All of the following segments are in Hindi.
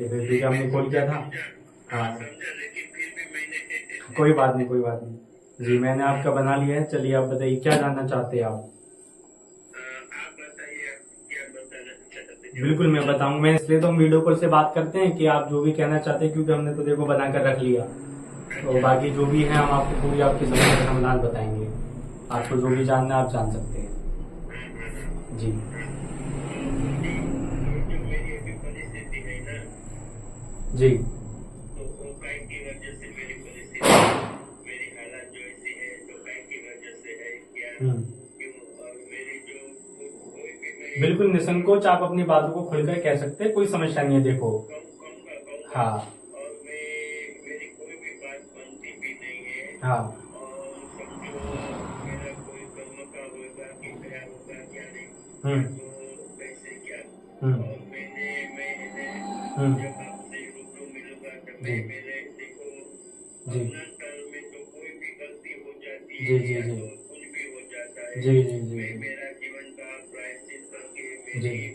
थे, फिर भी हमने कॉल किया था। हाँ समझा, लेकिन फिर भी मैंने कोई बात नहीं, कोई बात नहीं जी, मैंने आपका बना लिया है। चलिए आप बताइए क्या जानना चाहते हैं आप। आप बताइए, आप क्या बताना चाहते थे? बिल्कुल मैं बताऊंगा, मैं इसलिए तो हम वीडियो कॉल से बात करते हैं कि आप जो भी कहना चाहते हैं, क्योंकि हमने तो देखो बना कर रख लिया। तो बाकी जो भी है हम आपको पूरी आपकी समस्या का समाधान बताएंगे। आपको जो भी जानना है आप जान सकते हैं जी। जो मेरी अभी परिस्थिति है ना, जी तो वो काय की वजह से मेरी परिस्थिति, मेरी हालत जो ऐसी है, तो काय की वजह से है क्या, क्यों? और मेरी जो कोई भी मैं बिल्कुल निसंकोच आप अपनी बातों को खुलकर कह सकते हैं, कोई समस्या नहीं है। देखो कहूँगा, हाँ और मैं, मेरी कोई भी बात बनती भी नहीं है। हाँ और समझो मेरा कोई कर्म का होगा कि क्या होगा क्या नहीं, या हम्म तो कैसे क्या। हम्म और मैं हम्म जब आपसे रूबरू मिलूंगा तो जी मैं, मेरे देखो, जी अपना काल में तो कोई भी गलती हो जाती जी है जी या जी तो कुछ भी हो जाता है। जी जी जी मैं जी मेरा जीवन का प्रायश्चित करके, जी मेरी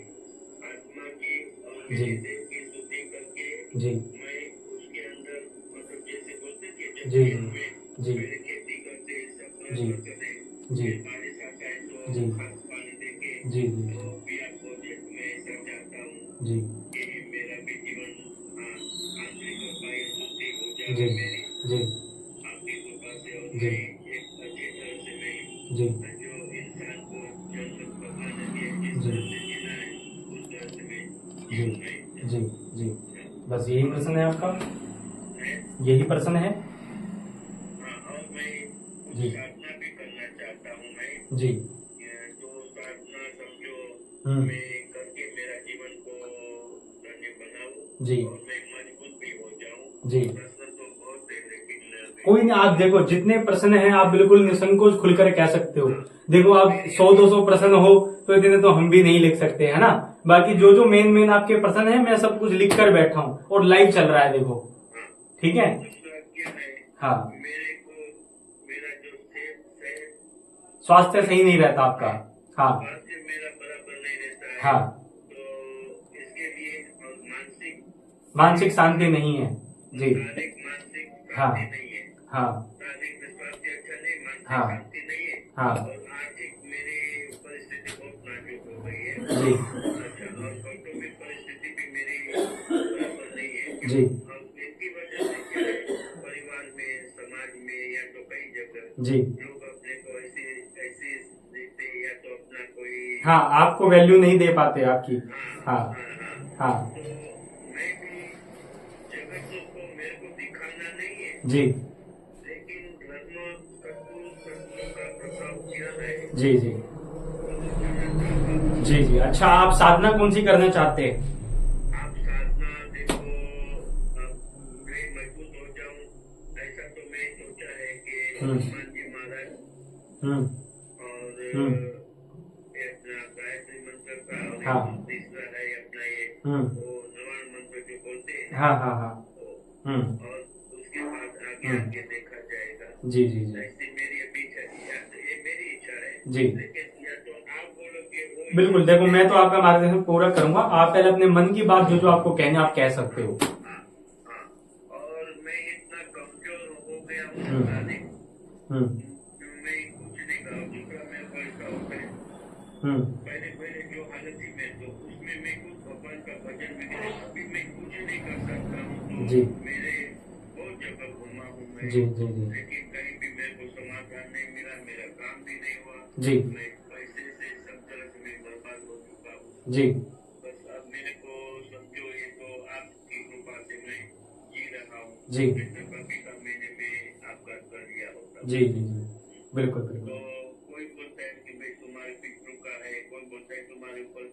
आत्मा की और जी मेरे देह की शुद्धि करके, जी मैं उसके अंदर, मतलब जैसे बोलते थे जब जी खेत में जी पहले खेती करते सब जी बराबर करे, जी फिर बारिश आता है तो जी खाद पानी देके जी तो बिया खोजे। मैं ऐसा चाहता हूँ जी कि मेरा भी जीवन, हाँ, आंतरिक और बाह्य शुद्धि हो जी जावे मेरी जी आपकी कृपा से, और जी मैं एक अच्छी तरह से, जी मैं जो इंसान को जन्म भगवान ने दिया है, जिस जी तरह से जीना है उस तरह से मैं जी जीऊँ मैं। जी जी बस यही प्रश्न है आपका, है? यही प्रश्न है हाँ, और मैं कुछ जी साधना भी करना चाहता हूँ मैं। जी तो साधना समझो हम्म मैं करके मेरा जीवन को धन्य बनाऊं जी और मैं मजबूत भी हो जाऊं। जी प्रश्न तो बहुत है, लेकिन कोई नहीं, आप देखो जितने प्रश्न हैं आप बिल्कुल निसंकोच खुलकर कह सकते हो। देखो आप मेरी 100-200 प्रश्न हो तो इतने तो हम भी नहीं लिख सकते है ना। बाकी जो जो मेन मेन आपके प्रश्न है मैं सब कुछ लिख कर बैठा हूँ और लाइव चल रहा है देखो। हाँ, ठीक है दूसरा क्या है, हाँ, मेरे को मेरा जो सेहत, स्वास्थ्य सही नहीं रहता आपका। हाँ स्वास्थ्य मेरा बराबर नहीं रहता है। हाँ तो इसके लिए, और मानसिक मानसिक शांति नहीं है जी। शारीरिक मानसिक हाँ शांति नहीं है। हाँ शारीरिक में स्वास्थ्य अच्छा नहीं, मानसिक हाँ शांति नहीं है। हाँ और आर्थिक मेरी परिस्थिति बहुत नाजुक हो गई है। जी अच्छा, और कौटुंबिक परिस्थिति भी मेरी बराबर नहीं है। जी और इनकी वजह से क्या है, परिवार में, समाज में, या तो कई जगह जी लोग अपने को ऐसे ऐसे देखते हैं, या तो अपना कोई, हाँ, आपको वैल्यू नहीं दे पाते आपकी। हाँ हाँ हाँ हाँ, हाँ तो मैं भी, जगत को मेरे को दिखाना नहीं है, जी लेकिन धर्म सत्पुरुषों का प्रभाव क्या है जी जी वो तो जानना चाहता हूँ। जी जी अच्छा, आप साधना कौन सी करना चाहते हैं। आप साधना देखो, अब मैं मजबूत हो जाऊं, ऐसा तो मैं सोचा है कि हनुमान जी महाराज, हम्म और हम्म ये अपना गायत्री मंत्र का, और हाँ तीसरा है अपना ये हम्म वो नवान मंत्र जो बोलते हैं, हाँ हाँ हाँ और उसके बाद आगे आगे देखा जाएगा। जी जी जी ऐसी मेरी अभी इच्छा है, या तो ये मेरी इच्छा है, जी लेकिन या तो आप बोलोगे वो बिल्कुल, देखो मैं तो आपका मार्गदर्शन पूरा करूंगा। आप पहले अपने मन की बात जो जो आपको कहनी आप कह सकते हो। हाँ हाँ, और मैं इतना कमजोर हो गया हूँ ना हम्म शारीरिक, हम्म मैं कुछ नहीं कर, दूसरा मेरे को ऐसा होता है, हम्म पहले पहले जो हालत थी मैं, तो उसमें मैं कुछ भगवान का भजन वगैरह, अभी मैं कुछ नहीं कर सकता हूँ। तो जी मेरे बहुत जगह घूमा हूँ मैं, जी जी जी लेकिन कहीं भी मेरे को समाधान नहीं मिला, मेरा काम भी नहीं हुआ। जी मैं पैसे से सब तरह से मैं बर्बाद हो चुका हूँ। जी बस अब मेरे को समझो, ये तो आपकी कृपा से मैं जी रहा हूँ। जी कभी का मैंने मैं आपका कर लिया होता। जी जी जी बिल्कुल तो बिल्कुल कोई बोलता है कि भाई तुम्हारे पितरों का है, कोई बोलता है तुम्हारे ऊपर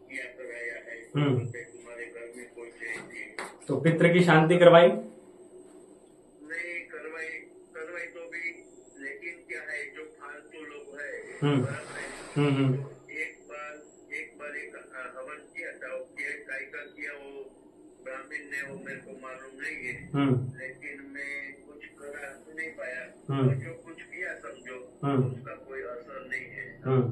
किया कराया है, कोई बोलता है तुम्हारे घर में कोई चीज थी। तो पितृ की शांति करवाई। नहीं करवाई, करवाई तो भी, लेकिन क्या है, जो फालतू लोग है, हम्म बराबर है। हम्म तो एक बार एक हवन किया था, वो काय का किया, वो ब्राह्मण ने, वो मेरे को मालूम नहीं है, लेकिन मैं कुछ करा नहीं पाया। और जो कुछ किया समझो उसका कोई असर नहीं है। हाँ,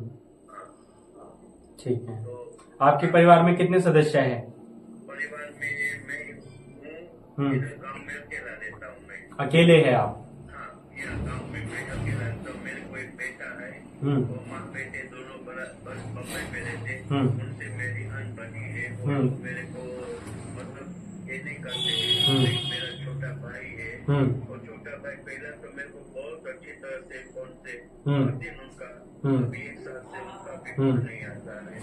ठीक है। तो आपके परिवार में कितने सदस्य हैं। परिवार में मैं इधर गाँव में अकेला रहता हूँ मैं। अकेले है आप? हाँ, यहाँ गाँव में मैं अकेला रहता हूँ। मेरे को एक बेटा है, वो माँ बेटे दोनों बराबर बम्बई में रहते। उनसे मेरी अनबनी है। वो लोग मेरे को मतलब ये नहीं करते। मेरा छोटा भाई है, और छोटा भाई पहला तो मेरे को बहुत अच्छी तरह से फोन से दिन उनका अभी 1 साल से उनका भी फोन नहीं आता है।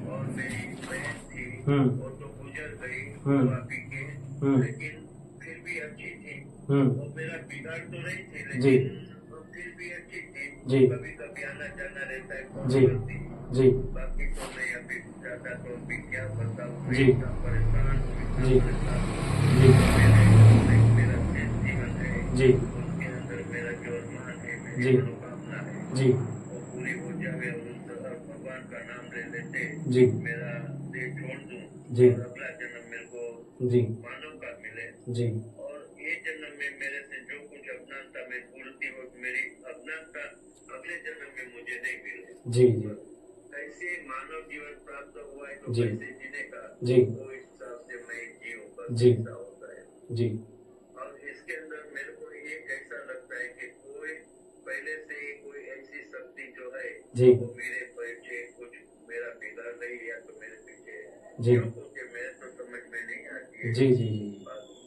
और मेरी बहन थी, वो तो गुजर गई अभी के, लेकिन फिर भी अच्छी थी। वो मेरा बिगाड़ तो नहीं थी, लेकिन फिर भी अच्छी थी। कभी कभी आना जाना रहता है फोन करती। बाकी तो नहीं अभी ज्यादा तो अभी क्या बताऊँ, मैं परेशान हूँ। मेरा जीवन है, उसके अंदर मेरा जो अरमान है, मेरी मनोकामना है, वो पूरी हो जाए। भगवान का नाम ले लेते, मेरा देह छोड़ दूं, और अगला जन्म मेरे को मानव का मिले। और ये जन्म में मेरे से जो कुछ अज्ञानता में भूलती हो, मेरी अज्ञानता अगले जन्म में मुझे नहीं मिले। कैसे मानव जीवन प्राप्त हुआ है तो कैसे जीने का, वो हिसाब से मैं जीऊं, बस ऐसा होता है। और इसके अंदर मेरे को ये कैसा लगता है कि कोई पहले से ही कोई ऐसी शक्ति जो है वो मेरे पीछे कुछ मेरा बिगाड़ रही है, तो मेरे पीछे क्योंकि मेरे तो समझ में नहीं आती है।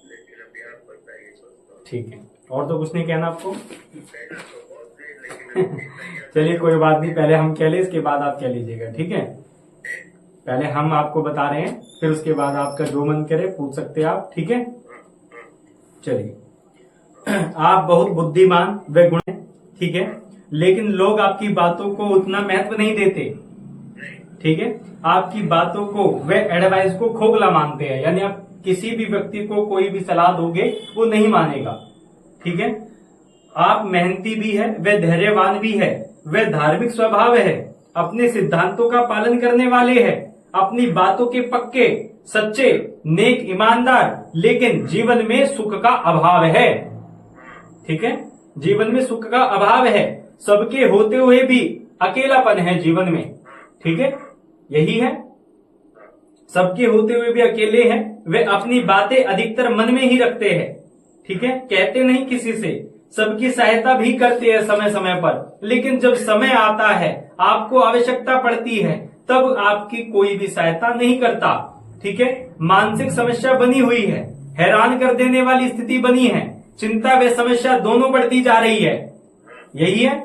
लेकिन अभी आप बताइए। ठीक है, और तो कुछ नहीं कहना आपको? कहना तो बहुत है, लेकिन चलिए कोई बात नहीं, पहले हम कह ले, इसके बाद आप कह लीजिएगा, ठीक है? पहले हम आपको बता रहे हैं, फिर उसके बाद आपका जो मन करे पूछ सकते हैं आप, ठीक है? चलिए, आप बहुत बुद्धिमान व गुण हैं, ठीक है, लेकिन लोग आपकी बातों को उतना महत्व नहीं देते, ठीक है? आपकी बातों को व एडवाइस को खोखला मानते हैं, यानी आप किसी भी व्यक्ति को कोई भी सलाह दोगे वो नहीं मानेगा, ठीक है? आप मेहनती भी है, वे धैर्यवान भी है, वे धार्मिक स्वभाव है, अपने सिद्धांतों का पालन करने वाले हैं, अपनी बातों के पक्के, सच्चे, नेक, ईमानदार, लेकिन जीवन में सुख का अभाव है, ठीक है? जीवन में सुख का अभाव है, सबके होते हुए भी अकेलापन है जीवन में, ठीक है? यही है, सबके होते हुए भी अकेले हैं, वे अपनी बातें अधिकतर मन में ही रखते हैं, ठीक है? कहते नहीं किसी से, सबकी सहायता भी करते हैं समय समय पर, लेकिन जब समय आता है, आपको आवश्यकता पड़ती है, तब आपकी कोई भी सहायता नहीं करता, ठीक है? मानसिक समस्या बनी हुई है, हैरान कर देने वाली स्थिति बनी है, चिंता व समस्या दोनों बढ़ती जा रही है, यही है?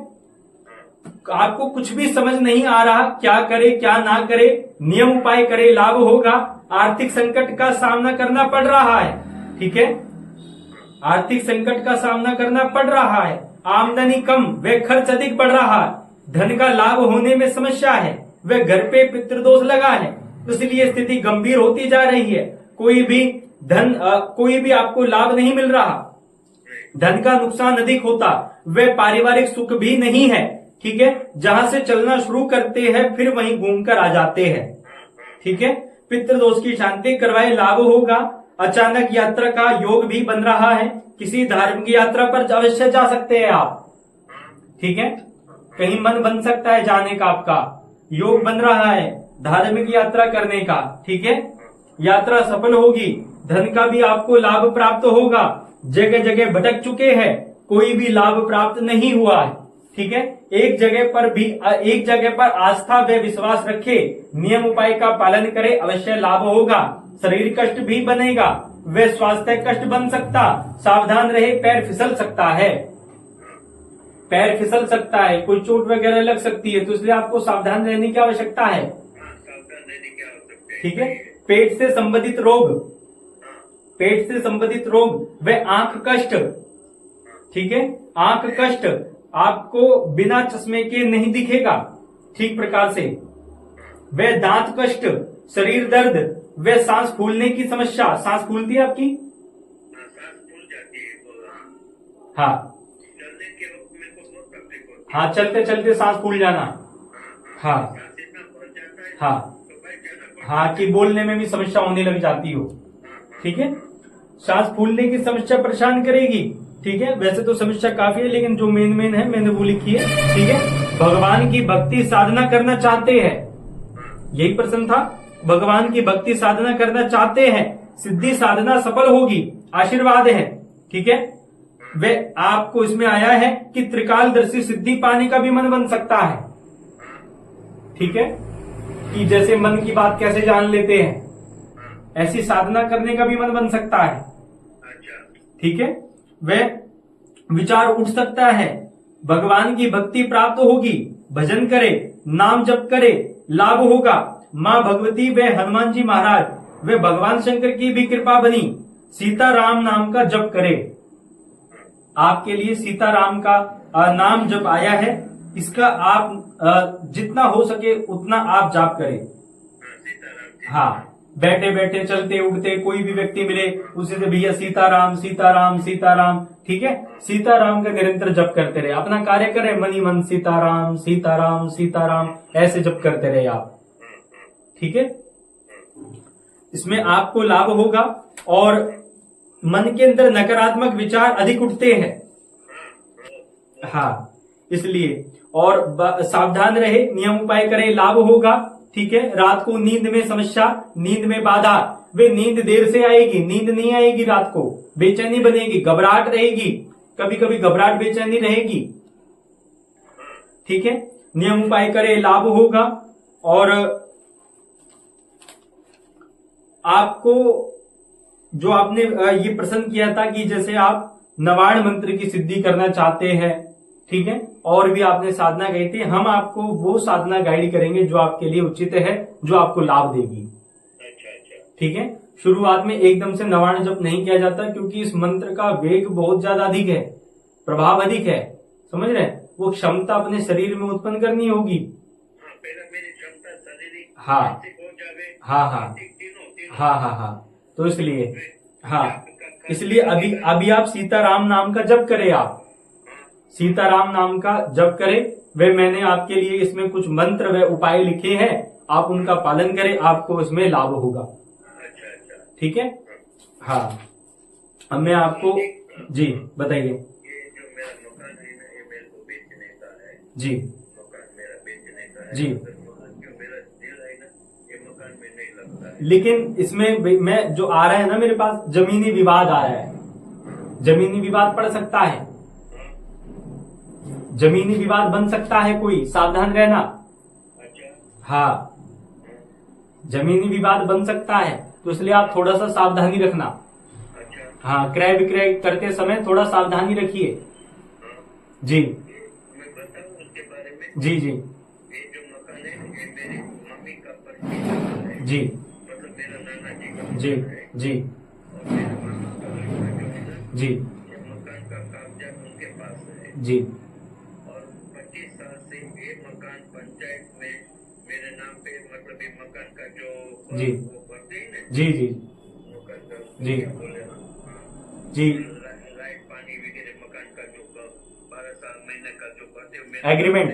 आपको कुछ भी समझ नहीं आ रहा, क्या करे क्या ना करे, नियम उपाय करे लाभ होगा, आर्थिक संकट का सामना करना पड़ रहा है, ठीक है? आर्थिक संकट का सामना करना पड़ रहा है, आमदनी कम व खर्च अधिक बढ़ रहा है, धन का लाभ होने में समस्या है, व घर पे पितृदोष लगा है, इसलिए स्थिति गंभीर होती जा रही है, कोई भी आपको लाभ नहीं मिल रहा, धन का नुकसान अधिक होता, व पारिवारिक सुख भी नहीं है, ठीक है? जहां से चलना शुरू करते हैं फिर वहीं घूमकर आ जाते हैं, ठीक है? पितृदोष की शांति करवाए लाभ होगा, अचानक यात्रा का योग भी बन रहा है, किसी धार्मिक यात्रा पर अवश्य जा सकते हैं आप, ठीक है? कहीं मन बन सकता है जाने का, आपका योग बन रहा है धार्मिक यात्रा करने का, ठीक है? यात्रा सफल होगी, धन का भी आपको लाभ प्राप्त होगा, जगह जगह भटक चुके हैं, कोई भी लाभ प्राप्त नहीं हुआ है, ठीक है? एक जगह पर आस्था व विश्वास रखे, नियम उपाय का पालन करे, अवश्य लाभ होगा, शरीर कष्ट भी बनेगा, व स्वास्थ्य कष्ट बन सकता, सावधान रहे, पैर फिसल सकता है, पैर फिसल सकता है, कोई चोट वगैरह लग सकती है, तो इसलिए आपको सावधान रहने की आवश्यकता है, ठीक है? पेट से संबंधित रोग व आंख कष्ट, ठीक है? आंख कष्ट आपको बिना चश्मे के नहीं दिखेगा ठीक प्रकार से, व दांत कष्ट, शरीर दर्द व सांस फूलने की समस्या, सांस फूलती है आपकी? सांस फूल जाती है। हाँ, चलने के वक्त मेरे को बहुत तकलीफ होती है। हाँ, चलते चलते सांस फूल जाना, हाँ हाँ, कि बोलने में भी समस्या होने लग जाती हो, ठीक है? सांस फूलने की समस्या परेशान करेगी, ठीक है? वैसे तो समस्या काफी है, लेकिन जो मेन है मैंने वो लिखी है, ठीक है? भगवान की भक्ति साधना करना चाहते हैं, यही प्रश्न था, भगवान की भक्ति साधना करना चाहते हैं, सिद्धि साधना सफल होगी, आशीर्वाद है। ठीक है, वे आपको इसमें आया है कि त्रिकालदर्शी सिद्धि पाने का भी मन बन सकता है। ठीक है, कि जैसे मन की बात कैसे जान लेते हैं, ऐसी साधना करने का भी मन बन सकता है। ठीक है, वह विचार उठ सकता है, भगवान की भक्ति प्राप्त होगी, भजन करे, नाम जप करे, लाभ होगा। माँ भगवती व हनुमान जी महाराज वे भगवान शंकर की भी कृपा बनी, सीताराम नाम का जप करे। आपके लिए सीताराम का नाम जप आया है, इसका आप जितना हो सके उतना आप जाप करें। हाँ, बैठे बैठे, चलते उठते कोई भी व्यक्ति मिले उसे से भैया सीताराम सीताराम सीताराम। ठीक है, सीताराम का निरंतर जप करते रहे, अपना कार्य करें, मनी मन सीताराम सीताराम सीताराम ऐसे जप करते रहे आप। ठीक है, इसमें आपको लाभ होगा और मन के अंदर नकारात्मक विचार अधिक उठते हैं। हाँ, इसलिए और सावधान रहे, नियम उपाय करें, लाभ होगा। ठीक है, रात को नींद में समस्या, नींद में बाधा, वे नींद देर से आएगी, नींद नहीं आएगी, रात को बेचैनी बनेगी, घबराहट रहेगी, कभी कभी घबराहट बेचैनी रहेगी। ठीक है, नियम उपाय करें, लाभ होगा। और आपको जो आपने ये प्रश्न किया था कि जैसे आप नवाण मंत्र की सिद्धि करना चाहते हैं, ठीक है, और भी आपने साधना कही थी, हम आपको वो साधना गाइड करेंगे जो आपके लिए उचित है, जो आपको लाभ देगी। ठीक है, शुरुआत में एकदम से नवाण जप नहीं किया जाता, क्योंकि इस मंत्र का वेग बहुत ज्यादा अधिक है, प्रभाव अधिक है, समझ रहे हैं? वो क्षमता अपने शरीर में उत्पन्न करनी होगी। हाँ हाँ हाँ हाँ हाँ हाँ, तो इसलिए हाँ, इसलिए अभी आप सीताराम नाम का जप करें, आप सीताराम नाम का जप करें। वे मैंने आपके लिए इसमें कुछ मंत्र व उपाय लिखे हैं, आप उनका पालन करें, आपको इसमें लाभ होगा। ठीक है, हाँ, अब मैं आपको जी बताइए। जी जी, लेकिन इसमें मैं जो आ रहा है ना मेरे पास, जमीनी विवाद आ रहा है, जमीनी विवाद पड़ सकता है, जमीनी विवाद बन सकता है कोई, सावधान रहना। हाँ, जमीनी विवाद बन सकता है, तो इसलिए आप थोड़ा सा सावधानी रखना। हाँ, क्रय विक्रय करते समय थोड़ा सावधानी रखिए। जी जी जी जी जी जी जी जी, और 25 साल से ये मकान पंचायत में मेरे नाम पे, मतलब ये मकान का जो जी वो करते हैं ना, जी जी जी जी, लाइट पानी वगैरह मकान का जो 12 साल महीने का जो करते हैं एग्रीमेंट,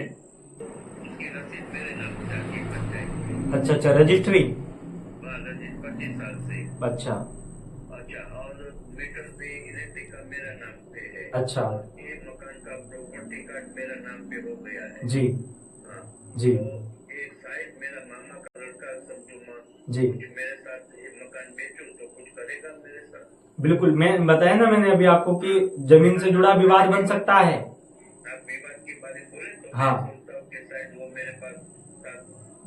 उसकी रसीद मेरे नाम पे जाती है पंचायत। अच्छा अच्छा, रजिस्ट्री 25 साल से। अच्छा अच्छा, और मीटर पे इलेक्ट्रिक का मेरा नाम पे है। अच्छा, ये मकान का प्रॉपर्टी कार्ड मेरा नाम पे हो गया है। जी हाँ जी तो ये शायद मेरा मामा का लड़का समझूंगा जी, मेरे साथ ये मकान बेचूं तो कुछ करेगा मेरे साथ? बिल्कुल, मैं बताया ना मैंने अभी आपको कि जमीन से जुड़ा विवाद बन सकता है। आप विवाद की बात बोले तो हाँ, मैं सुनता हूँ कि शायद वो मेरे पास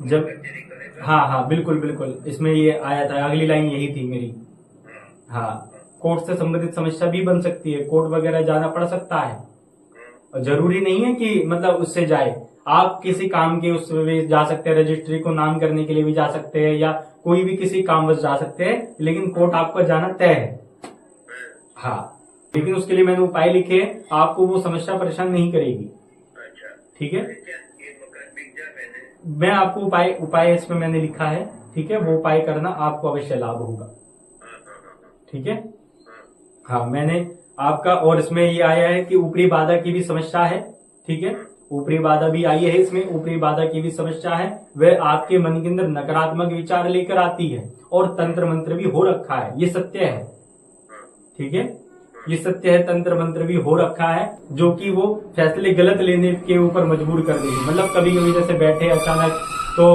जब कचेरी करेगा। हाँ हाँ, बिल्कुल बिल्कुल, इसमें ये आया था, अगली लाइन यही थी मेरी। हाँ, कोर्ट से संबंधित समस्या भी बन सकती है, कोर्ट वगैरह जाना पड़ सकता है, और जरूरी नहीं है कि मतलब उससे जाए, आप किसी काम के उसमें भी जा सकते हैं, रजिस्ट्री को नाम करने के लिए भी जा सकते हैं, या कोई भी किसी काम बस जा सकते हैं, लेकिन कोर्ट आपका जाना तय है। हाँ, लेकिन उसके लिए मैंने उपाय लिखे, आपको वो समस्या परेशान नहीं करेगी। ठीक है, मैं आपको उपाय इसमें मैंने लिखा है, ठीक है, वो उपाय करना, आपको अवश्य लाभ होगा। ठीक है, हाँ, मैंने आपका, और इसमें ये आया है कि ऊपरी बाधा की भी समस्या है। ठीक है, ऊपरी बाधा भी आई है, इसमें ऊपरी बाधा की भी समस्या है, वह आपके मन के अंदर नकारात्मक विचार लेकर आती है, और तंत्र मंत्र भी हो रखा है, ये सत्य है। ठीक है, ये सत्य है, तंत्र मंत्र भी हो रखा है, जो कि वो फैसले गलत लेने के ऊपर मजबूर कर देगी। मतलब कभी कभी जैसे बैठे अचानक तो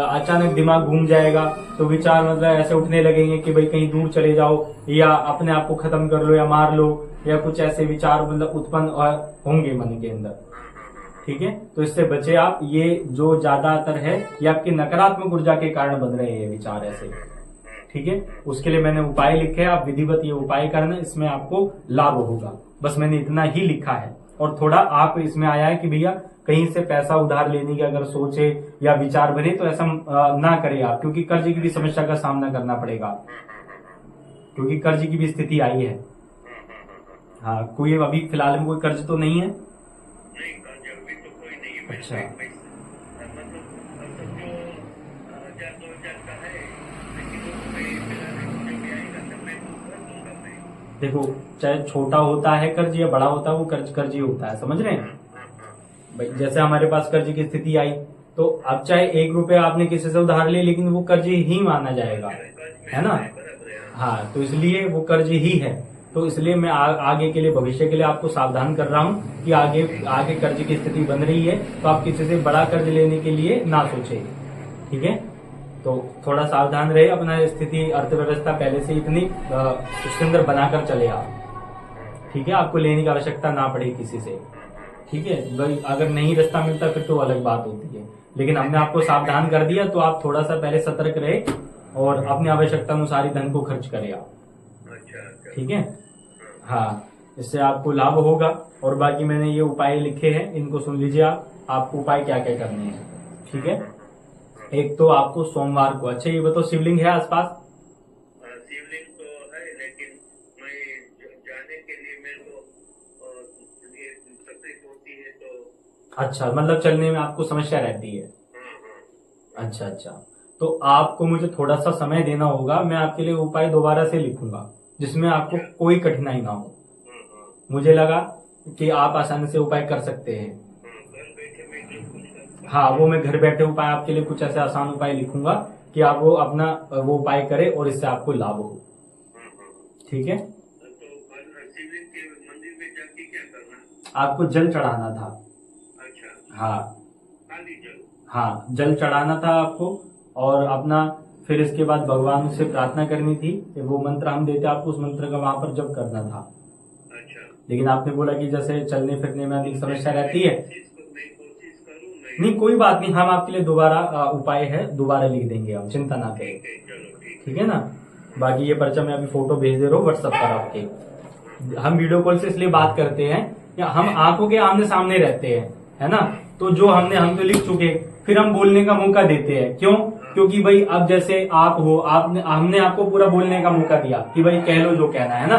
अचानक दिमाग घूम जाएगा, तो विचार मतलब ऐसे उठने लगेंगे कि भाई कहीं दूर चले जाओ या अपने आप को खत्म कर लो या मार लो, या कुछ ऐसे विचार मतलब उत्पन्न होंगे मन के अंदर। ठीक है, तो इससे बचे आप। ये जो ज्यादातर है ये आपकी नकारात्मक ऊर्जा के कारण बन रहे हैं विचार ऐसे। ठीक है, उसके लिए मैंने उपाय लिखे हैं, आप विधिवत ये उपाय करना, इसमें आपको लाभ होगा। बस मैंने इतना ही लिखा है। और थोड़ा आप इसमें आया है कि भैया कहीं से पैसा उधार लेने की अगर सोचे या विचार बने तो ऐसा ना करें आप, क्योंकि कर्ज की भी समस्या का सामना करना पड़ेगा, क्योंकि कर्ज की भी स्थिति आई है। हाँ, कोई अभी फिलहाल में कोई कर्ज तो नहीं है? अच्छा, देखो चाहे छोटा होता है कर्ज या बड़ा होता है, वो कर्ज ही होता है, समझ रहे हैं भाई। जैसे हमारे पास कर्ज की स्थिति आई, तो अब चाहे 1 रुपया आपने किसी से उधार ले, लेकिन वो कर्ज ही माना जाएगा, है ना। हाँ, तो इसलिए वो कर्ज ही है। तो इसलिए मैं आगे के लिए, भविष्य के लिए आपको सावधान कर रहा हूँ कि आगे कर्ज की स्थिति बन रही है, तो आप किसी से बड़ा कर्ज लेने के लिए ना सोचे। ठीक है, तो थोड़ा सावधान रहे, अपना स्थिति अर्थव्यवस्था पहले से इतनी उसके अंदर बनाकर चले आप। ठीक है, आपको लेने की आवश्यकता ना पड़े किसी से। ठीक है भाई, अगर नहीं रास्ता मिलता फिर तो अलग बात होती है, लेकिन हमने आपको सावधान कर दिया, तो आप थोड़ा सा पहले सतर्क रहे और अपनी आवश्यकता अनुसार ही धन को खर्च करें आप। ठीक है, हाँ, इससे आपको लाभ होगा। और बाकी मैंने ये उपाय लिखे हैं, इनको सुन लीजिए आपको उपाय क्या क्या करने हैं। ठीक है, एक तो आपको सोमवार को, अच्छा ये बताओ शिवलिंग है आसपास? शिवलिंग तो है, लेकिन मैं जाने के लिए मेरे को तकलीफ होती है, तो अच्छा, मतलब चलने में आपको समस्या रहती है। अच्छा अच्छा, तो आपको मुझे थोड़ा सा समय देना होगा, मैं आपके लिए उपाय दोबारा से लिखूंगा जिसमें आपको कोई कठिनाई ना हो। मुझे लगा कि आप आसानी से उपाय कर सकते हैं। हाँ, वो मैं घर बैठे उपाय आपके लिए कुछ ऐसे आसान उपाय लिखूंगा कि आप वो अपना वो उपाय करें और इससे आपको लाभ हो। ठीक है, मंदिर में जाके क्या करना? आपको जल चढ़ाना था। अच्छा, हाँ जल, हाँ, जल चढ़ाना था आपको, और अपना फिर इसके बाद भगवान से प्रार्थना करनी थी। वो मंत्र हम देते आपको, उस मंत्र का वहां पर जप करना था। अच्छा, लेकिन आपने बोला कि जैसे चलने फिरने में अधिक समस्या रहती है। नहीं, कोई बात नहीं, हम आपके लिए दोबारा उपाय है, दोबारा लिख देंगे, हम चिंता ना करें। ठीक है ना। बाकी ये पर्चा मैं अभी फोटो भेज दे रहा हूँ व्हाट्सएप पर आपके। हम वीडियो कॉल से इसलिए बात करते हैं कि हम आंखों के आमने सामने रहते हैं, है ना। तो जो हम तो लिख चुके, फिर हम बोलने का मौका देते हैं। क्यों? क्योंकि भाई अब जैसे आप हो, हमने आपको पूरा बोलने का मौका दिया कि भाई कह लो जो कहना है ना।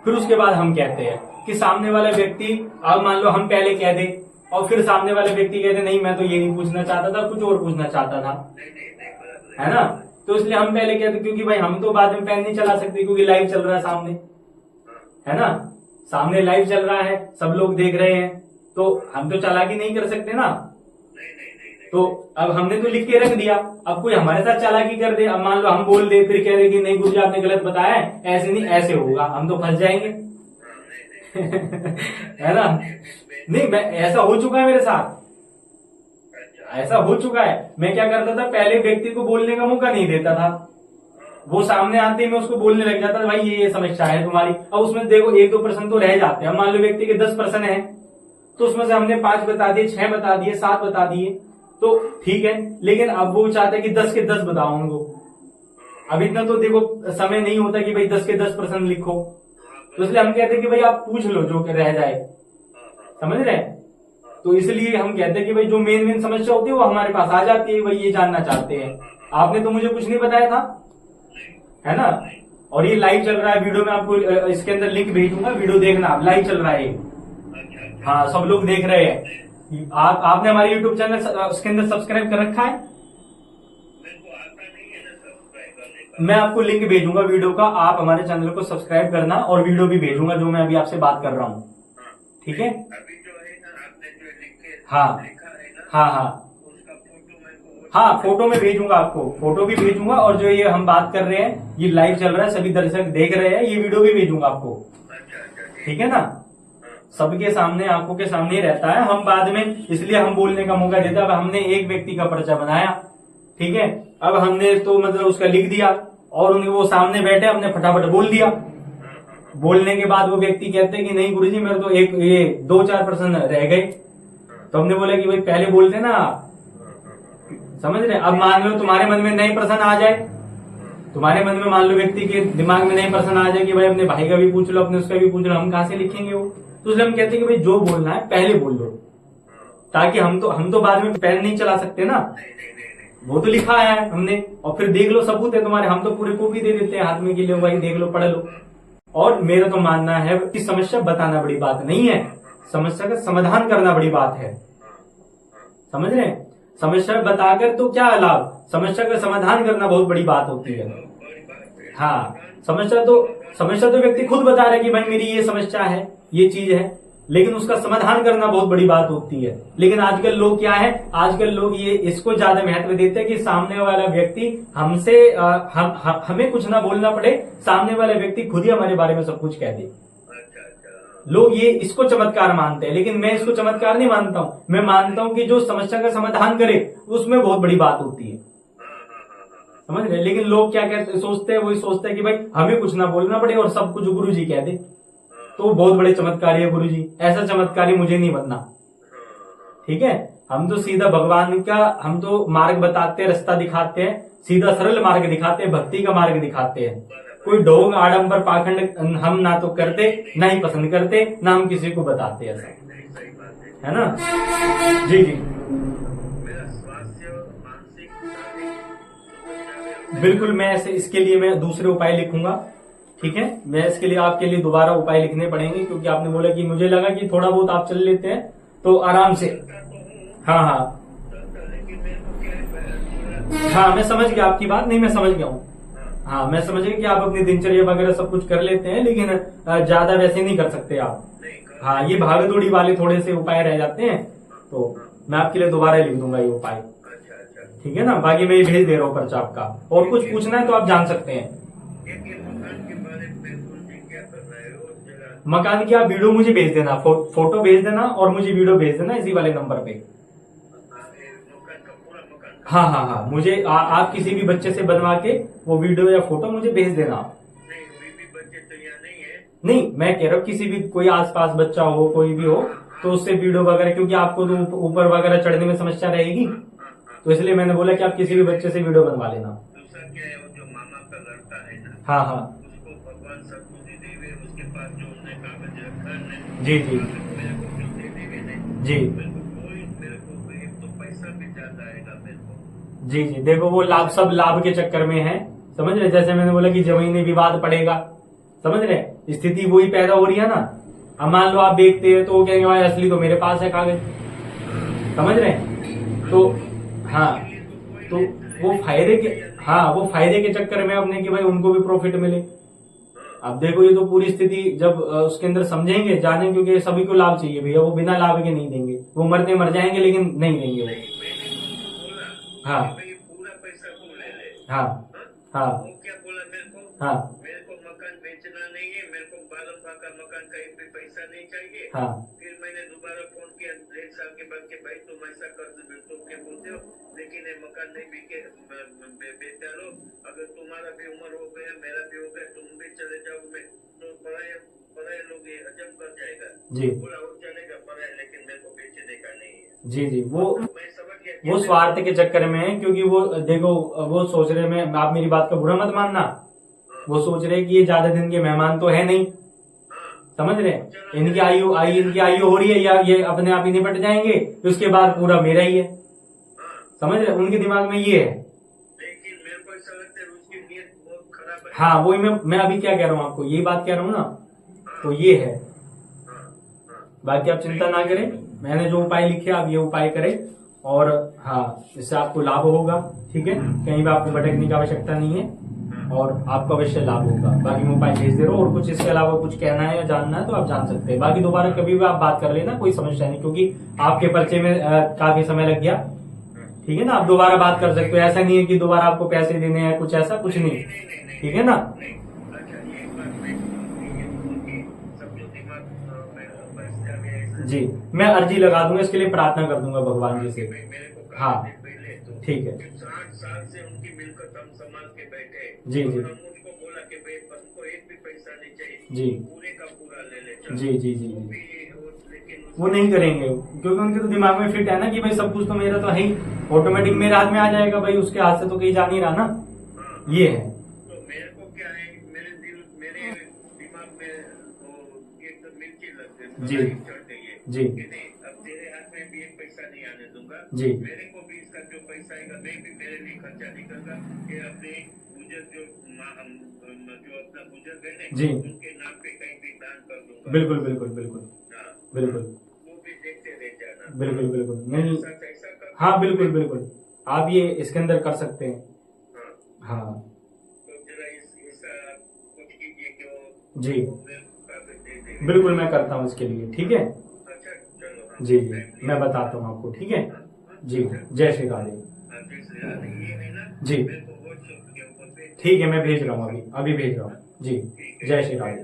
फिर उसके बाद हम कहते हैं कि सामने वाला व्यक्ति, अब मान लो हम पहले कह दे और फिर सामने वाले व्यक्ति कहते नहीं मैं तो ये नहीं पूछना चाहता था, कुछ और पूछना चाहता था, है ना। तो इसलिए हम पहले कहते, क्योंकि भाई हम तो बाद में पेन नहीं चला सकते, क्योंकि लाइव चल रहा है सामने, है ना। सामने लाइव चल रहा है, सब लोग देख रहे हैं, तो हम तो चालाकी नहीं कर सकते ना। तो अब हमने तो लिख के रख दिया, अब कोई हमारे साथ चालाकी कर दे, अब मान लो हम बोल दे, फिर कह दे कि नहीं गुरुजी आपने गलत बताया है, ऐसे नहीं ऐसे होगा, हम तो फंस जाएंगे। है ना। नहीं, मैं ऐसा हो चुका है मेरे साथ, ऐसा हो चुका है। मैं क्या करता था, पहले व्यक्ति को बोलने का मौका नहीं देता था, वो सामने आते ही मैं उसको बोलने लग जाता था, भाई ये समस्या है तुम्हारी। अब उसमें देखो 1-2% तो रह जाते हैं। मान लो व्यक्ति के 10% है, तो उसमें से हमने 5 बता दिए, 6 बता दिए, 7 बता दिए, तो ठीक है। लेकिन अब वो चाहते हैं कि 10 के 10 बताओ उनको। अब इतना तो देखो समय नहीं होता कि भाई 10 के 10% लिखो, तो इसलिए हम कहते हैं कि भाई आप पूछ लो जो रह जाए, समझ रहे हैं। तो इसलिए हम कहते हैं कि भाई जो मेन समस्या होती है वो हमारे पास आ जाती है, भाई ये जानना चाहते हैं। आपने तो मुझे कुछ नहीं बताया था, है ना। और ये लाइव चल रहा है, वीडियो में आपको इसके अंदर लिंक भेजूंगा, वीडियो देखना, आप लाइव चल रहा है। हाँ, सब लोग देख रहे हैं। आपने हमारे यूट्यूब चैनल उसके अंदर सब्सक्राइब कर रखा है? मैं आपको लिंक भेजूंगा वीडियो का, आप हमारे चैनल को सब्सक्राइब करना, और वीडियो भी भेजूंगा जो मैं अभी आपसे बात कर रहा हूँ। ठीक है। हाँ हाँ हाँ हाँ, फोटो में भेजूंगा आपको, फोटो भी भेजूंगा, और जो ये हम बात कर रहे हैं ये लाइव चल रहा है, सभी दर्शक देख रहे हैं, ये वीडियो भी भेजूंगा आपको। ठीक है ना। सबके सामने, आंखों के सामने ही रहता है, हम बाद में इसलिए हम बोलने का मौका देते हैं। अब हमने एक व्यक्ति का पर्चा बनाया, ठीक है। अब हमने तो मतलब उसका लिख दिया और उन्हें वो सामने बैठे, हमने फटाफट बोल दिया। बोलने के बाद वो व्यक्ति कहते हैं कि नहीं गुरुजी मेरे तो एक ये 2-4 प्रश्न रह गए। तो हमने बोला कि भाई पहले बोलते ना, समझ रहे। अब मान लो तुम्हारे मन में नए प्रश्न आ जाए, तुम्हारे मन में मान लो व्यक्ति के दिमाग में नए प्रश्न आ जाए कि भाई अपने भाई का भी पूछ लो, अपने उसका भी पूछ लो, हम कहाँ से लिखेंगे वो। तो इसलिए हम कहते हैं कि भाई जो बोलना है पहले बोल लो, ताकि हम तो बाद में पेन नहीं चला सकते ना, वो तो लिखा है हमने, और फिर देख लो सबूत है तुम्हारे, हम तो पूरे कॉपी दे देते हैं हाथ में कि लो भाई देख लो पढ़ लो। और मेरा तो मानना है कि समस्या बताना बड़ी बात नहीं है, समस्या का समाधान करना बड़ी बात है, समझ रहे हैं। समस्या बताकर तो क्या लाभ, समस्या का समाधान करना बहुत बड़ी बात होती है। हाँ, समस्या तो व्यक्ति खुद बता रहा है कि भाई मेरी ये समस्या है, ये चीज है, लेकिन उसका समाधान करना बहुत बड़ी बात होती है। लेकिन आजकल लोग क्या है, आजकल लोग ये इसको ज्यादा महत्व देते हैं कि सामने वाला व्यक्ति हमसे हमें कुछ ना बोलना पड़े, सामने वाला व्यक्ति खुद ही हमारे बारे में सब कुछ कह दे। लोग ये इसको चमत्कार मानते हैं, लेकिन मैं इसको चमत्कार नहीं मानता हूं। मैं मानता हूं कि जो समस्या का समाधान करे उसमें बहुत बड़ी बात होती है, समझ रहे। लेकिन लोग क्या कहते सोचते हैं, वही सोचते हैं कि भाई हमें कुछ ना बोलना पड़े और सब कुछ गुरु जी कह दे, तो बहुत बड़े चमत्कारी है गुरु जी। ऐसा चमत्कारी मुझे नहीं बनना, ठीक है। हम तो सीधा भगवान का, हम तो मार्ग बताते हैं, रास्ता दिखाते हैं, सीधा सरल मार्ग दिखाते हैं, भक्ति का मार्ग दिखाते हैं। कोई ढोंग आडंबर पाखंड हम ना तो करते, ना ही पसंद करते, ना हम किसी को बताते, ऐसा है ना। जी जी बिल्कुल, मैं ऐसे इसके लिए मैं दूसरे उपाय लिखूंगा, ठीक है। मैं इसके लिए आपके लिए दोबारा उपाय लिखने पड़ेंगे, क्योंकि आपने बोला कि मुझे लगा कि थोड़ा बहुत आप चल लेते हैं तो आराम से। हाँ मैं समझ गया आपकी बात, नहीं मैं समझ गया हूँ। हाँ, मैं समझ गया कि आप अपनी दिनचर्या वगैरह सब कुछ कर लेते हैं, लेकिन ज्यादा वैसे नहीं कर सकते आप। हाँ, ये भागदौड़ी वाले थोड़े से उपाय रह जाते हैं, तो मैं आपके लिए दोबारा लिख दूंगा ये उपाय, ठीक है ना। बाकी मैं ये भेज दे रहा हूँ पर्चा आपका, और कुछ पूछना है तो आप जान सकते हैं। मकान की आप वीडियो मुझे भेज देना, फोटो भेज देना और मुझे वीडियो भेज देना इसी वाले नंबर पे। हाँ, मुझे आप किसी भी बच्चे से बनवा के वो वीडियो या फोटो मुझे भेज देना। बच्चे तो यहाँ नहीं है। नहीं, मैं कह रहा हूँ किसी भी कोई आसपास बच्चा हो, कोई भी हो, तो उससे वीडियो वगैरह, क्योंकि आपको तो ऊपर वगैरह चढ़ने में समस्या रहेगी, तो इसलिए मैंने बोला कि आप किसी भी बच्चे से वीडियो बनवा लेना। दूसरा क्या है, वो जो मामा का लड़का है ना, हाँ, उसको भगवान सद्बुद्धि देवे, उसके पास जो उसने कागज रखा है, जी मेरे को जो दे देवे नहीं, जी, मेरे को एक तो पैसा भी ज्यादा आएगा मेरे को। जी, देखो वो सब लाभ के चक्कर में है, समझ रहे। जैसे मैंने बोला कि जमीनी विवाद पड़ेगा, समझ रहे, स्थिति वही पैदा हो रही है ना। अब मान लो आप देखते हैं तो वो कहेंगे भाई असली तो मेरे पास है कागज, समझ रहे। तो हाँ, तो वो फायदे के चक्कर में अपने कि भाई उनको भी प्रॉफिट मिले। अब देखो ये तो पूरी स्थिति जब उसके अंदर समझेंगे, जानेंगे, क्योंकि सभी को लाभ चाहिए भैया, वो बिना लाभ के नहीं देंगे, वो मरते मर जाएंगे लेकिन नहीं देंगे वो। हाँ पूरा पैसा को ले ले। हाँ, वो क्या बोला मेरे को, हाँ, मेरे को मकान बेचना नहीं है, मेरे को बालम का मकान कहीं भी पैसा नहीं चाहिए। हाँ, फिर मैंने दोबारा फोन किया 1 साल के बाद के भाई तुम ऐसा कर दो, क्या बोलते हो, लेकिन ये मकान नहीं बिके, बेचा लो, अगर तुम्हारा भी उम्र हो गया, मेरा भी हो गया, तुम भी चले जाओ, मैं तो पढ़ाई लोग ये हजम कर जाएगा जी, बोला वो चलेगा पढ़ाई, लेकिन मेरे को बेचने का नहीं है। जी, वो स्वार्थ के चक्कर में है, क्योंकि वो देखो वो सोच रहे, मैं आप मेरी बात का बुरा मत मानना, वो सोच रहे कि ये ज्यादा दिन के मेहमान तो है नहीं, समझ रहे, इनकी आयु हो रही है, या ये अपने आप ही निपट जाएंगे, तो उसके बाद पूरा मेरा ही है, समझ रहे, उनके दिमाग में ये है। लेकिन मेरे को ऐसा लगता है उसकी नीयत बहुत खराब है। हाँ, वही मैं अभी क्या कह रहा हूँ आपको, यही बात कह रहा हूँ ना, तो ये है। बाकी आप चिंता ना करें, मैंने जो उपाय लिखे आप ये उपाय करें, और हाँ, इससे आपको लाभ होगा, ठीक है, कहीं भी आपको भटकने की आवश्यकता नहीं है, और आपको अवश्य लाभ होगा। बाकी मैं उपाय भेज दे रहा हूँ, और कुछ इसके अलावा कुछ कहना है या जानना है तो आप जान सकते हैं। बाकी दोबारा कभी भी आप बात कर लेना, कोई समस्या नहीं, क्योंकि आपके पर्चे में काफी समय लग गया, ठीक है ना। आप दोबारा बात कर सकते हो, ऐसा नहीं है कि दोबारा आपको पैसे देने हैं, कुछ ऐसा कुछ नहीं, ठीक है ना। जी, मैं अर्जी लगा दूंगा, इसके लिए प्रार्थना कर दूंगा भगवान जी से। हाँ ठीक है। 60 साल से उनकी मिलकत हम संभाल के बैठे। जी जी। हम उसको बोला कि भाई हमको एक भी पैसा नहीं चाहिए, जी पूरे का पूरा ले ले। जी जी जी। लेकिन वो नहीं करेंगे क्योंकि उनके तो दिमाग में फिट है ना कि भाई सब कुछ तो मेरा तो है ही, ऑटोमेटिक मेरे हाथ में आ जाएगा भाई, उसके हाथ से तो कहीं जा नहीं रहा ना। ये है। तो मेरे को क्या है, मेरे दिमाग में वो एक तो मिर्ची लग गई, जी चढ़ गई है जी कि नहीं अब तेरे हाथ में भी एक पैसा नहीं आने दूंगा जी। मेरे को भी इसका जो पैसा आएगा मैं भी मेरे लिए खर्चा नहीं करूंगा, ये अपने बुजुर्ग जो अपना बुजुर्ग है ना जी, उनके नाम पे कहीं भी दान कर दूंगा। बिल्कुल बिल्कुल बिल्कुल। हाँ बिल्कुल वो भी देखते रह जाना। बिल्कुल बिल्कुल। नहीं ऐसा कर। हाँ बिल्कुल बिल्कुल, आप ये इसके अंदर कर सकते हैं। हाँ तो जरा इसका कुछ कीजिए कि वो जी दे दे। बिल्कुल, मैं करता हूँ इसके लिए। ठीक है अच्छा चलो। जी जी, मैं बताता हूँ आपको। ठीक है जी, जय श्री राधे। ये है ना जी मेरे को व्हाट्सएप के ऊपर ठीक है, मैं भेज रहा हूँ, अभी भेज रहा हूँ जी। जय श्री राधे।